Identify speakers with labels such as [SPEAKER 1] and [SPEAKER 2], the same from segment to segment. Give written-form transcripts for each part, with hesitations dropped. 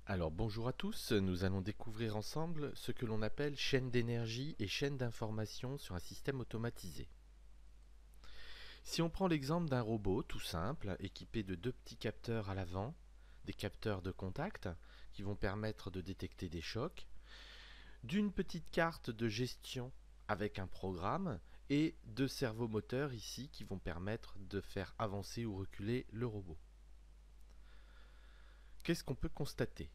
[SPEAKER 1] Alors bonjour à tous, nous allons découvrir ensemble ce que l'on appelle chaîne d'énergie et chaîne d'information sur un système automatisé. Si on prend l'exemple d'un robot tout simple, équipé de deux petits capteurs à l'avant, des capteurs de contact qui vont permettre de détecter des chocs, d'une petite carte de gestion avec un programme et deux servomoteurs ici qui vont permettre de faire avancer ou reculer le robot. Qu'est-ce qu'on peut constater ?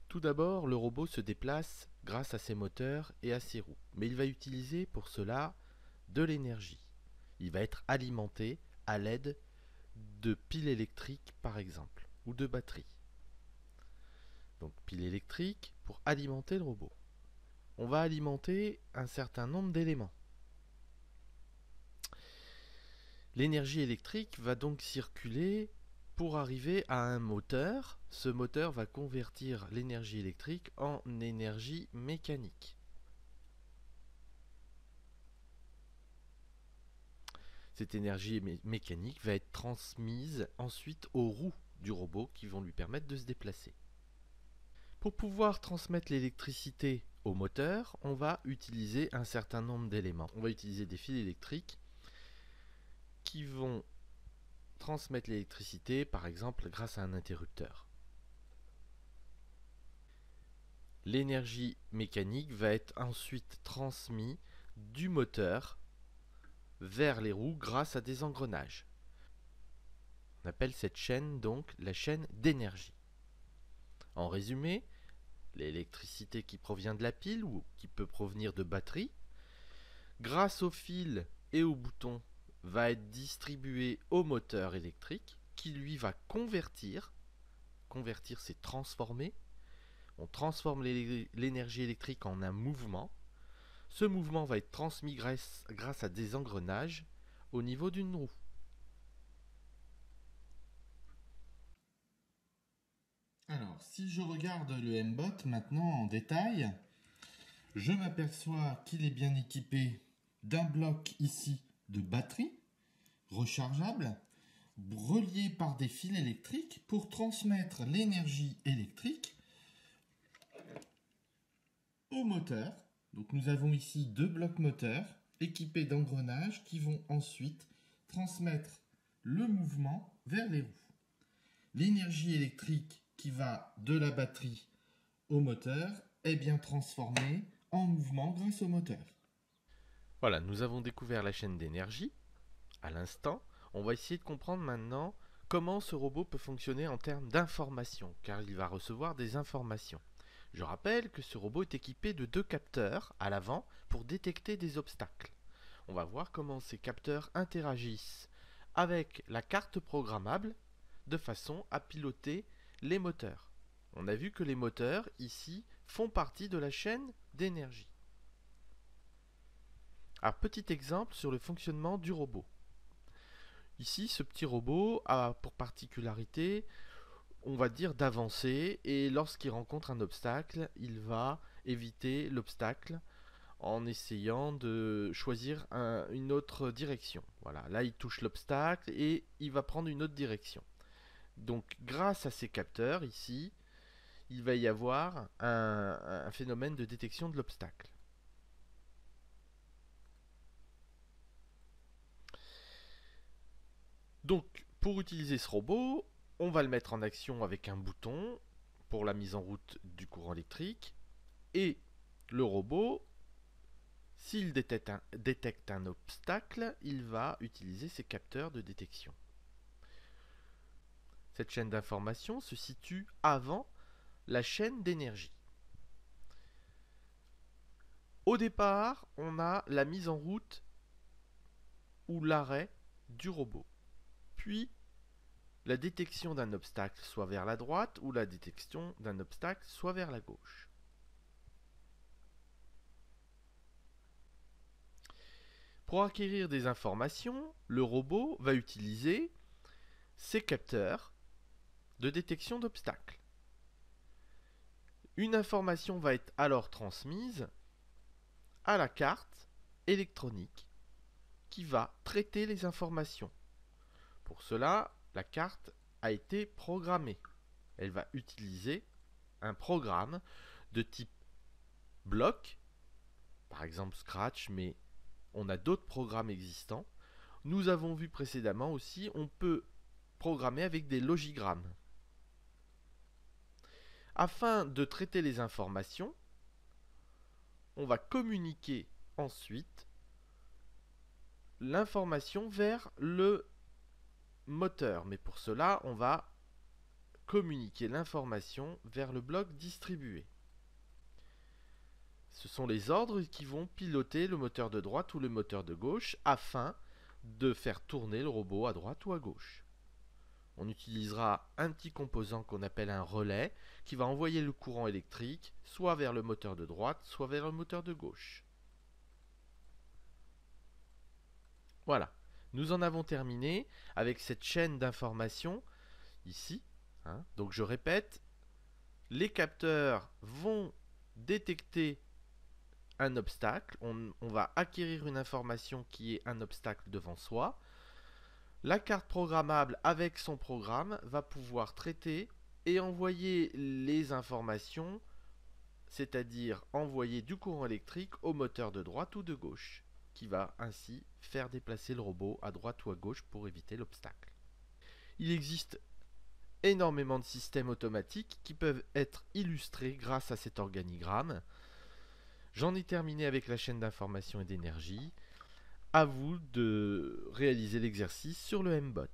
[SPEAKER 1] Tout d'abord, le robot se déplace grâce à ses moteurs et à ses roues, mais il va utiliser pour cela de l'énergie. Il va être alimenté à l'aide de piles électriques par exemple, ou de batteries. Donc piles électriques pour alimenter le robot. On va alimenter un certain nombre d'éléments. L'énergie électrique va donc circuler pour arriver à un moteur. Ce moteur va convertir l'énergie électrique en énergie mécanique. Cette énergie mécanique va être transmise ensuite aux roues du robot qui vont lui permettre de se déplacer. Pour pouvoir transmettre l'électricité au moteur, on va utiliser un certain nombre d'éléments. On va utiliser des fils électriques qui vont transmettre l'électricité, par exemple, grâce à un interrupteur. L'énergie mécanique va être ensuite transmise du moteur vers les roues grâce à des engrenages. On appelle cette chaîne donc la chaîne d'énergie. En résumé, l'électricité qui provient de la pile ou qui peut provenir de batteries, grâce au fil et au bouton, va être distribuée au moteur électrique qui lui va convertir. Convertir, c'est transformer. On transforme l'énergie électrique en un mouvement. Ce mouvement va être transmis grâce à des engrenages au niveau d'une roue.
[SPEAKER 2] Alors, si je regarde le M-Bot maintenant en détail, je m'aperçois qu'il est bien équipé d'un bloc ici de batterie rechargeable, relié par des fils électriques pour transmettre l'énergie électrique au moteur. Donc nous avons ici deux blocs moteurs équipés d'engrenages qui vont ensuite transmettre le mouvement vers les roues. L'énergie électrique qui va de la batterie au moteur est bien transformée en mouvement grâce au moteur.
[SPEAKER 1] Voilà, nous avons découvert la chaîne d'énergie à l'instant. On va essayer de comprendre maintenant comment ce robot peut fonctionner en termes d'information, car il va recevoir des informations. Je rappelle que ce robot est équipé de deux capteurs à l'avant pour détecter des obstacles. On va voir comment ces capteurs interagissent avec la carte programmable de façon à piloter les moteurs. On a vu que les moteurs, ici, font partie de la chaîne d'énergie. Alors, petit exemple sur le fonctionnement du robot. Ici, ce petit robot a pour particularité, on va dire, d'avancer, et lorsqu'il rencontre un obstacle, il va éviter l'obstacle en essayant de choisir une autre direction. Voilà, là il touche l'obstacle et il va prendre une autre direction. Donc grâce à ces capteurs ici, il va y avoir un phénomène de détection de l'obstacle. Donc pour utiliser ce robot, on va le mettre en action avec un bouton pour la mise en route du courant électrique, et le robot, s'il détecte un obstacle, il va utiliser ses capteurs de détection. Cette chaîne d'information se situe avant la chaîne d'énergie. Au départ, on a la mise en route ou l'arrêt du robot, puis la détection d'un obstacle soit vers la droite ou la détection d'un obstacle soit vers la gauche. Pour acquérir des informations, le robot va utiliser ses capteurs de détection d'obstacles. Une information va être alors transmise à la carte électronique qui va traiter les informations. Pour cela, la carte a été programmée. Elle va utiliser un programme de type bloc, par exemple Scratch, mais on a d'autres programmes existants. Nous avons vu précédemment aussi, on peut programmer avec des logigrammes. Afin de traiter les informations, on va communiquer ensuite l'information vers le moteur. Mais pour cela, on va communiquer l'information vers le bloc distribué. Ce sont les ordres qui vont piloter le moteur de droite ou le moteur de gauche afin de faire tourner le robot à droite ou à gauche. On utilisera un petit composant qu'on appelle un relais qui va envoyer le courant électrique soit vers le moteur de droite, soit vers le moteur de gauche. Voilà, nous en avons terminé avec cette chaîne d'informations ici. Donc je répète, les capteurs vont détecter un obstacle, on va acquérir une information qui est un obstacle devant soi. La carte programmable avec son programme va pouvoir traiter et envoyer les informations, c'est-à-dire envoyer du courant électrique au moteur de droite ou de gauche, qui va ainsi faire déplacer le robot à droite ou à gauche pour éviter l'obstacle. Il existe énormément de systèmes automatiques qui peuvent être illustrés grâce à cet organigramme. J'en ai terminé avec la chaîne d'information et d'énergie. À vous de réaliser l'exercice sur le MBOT.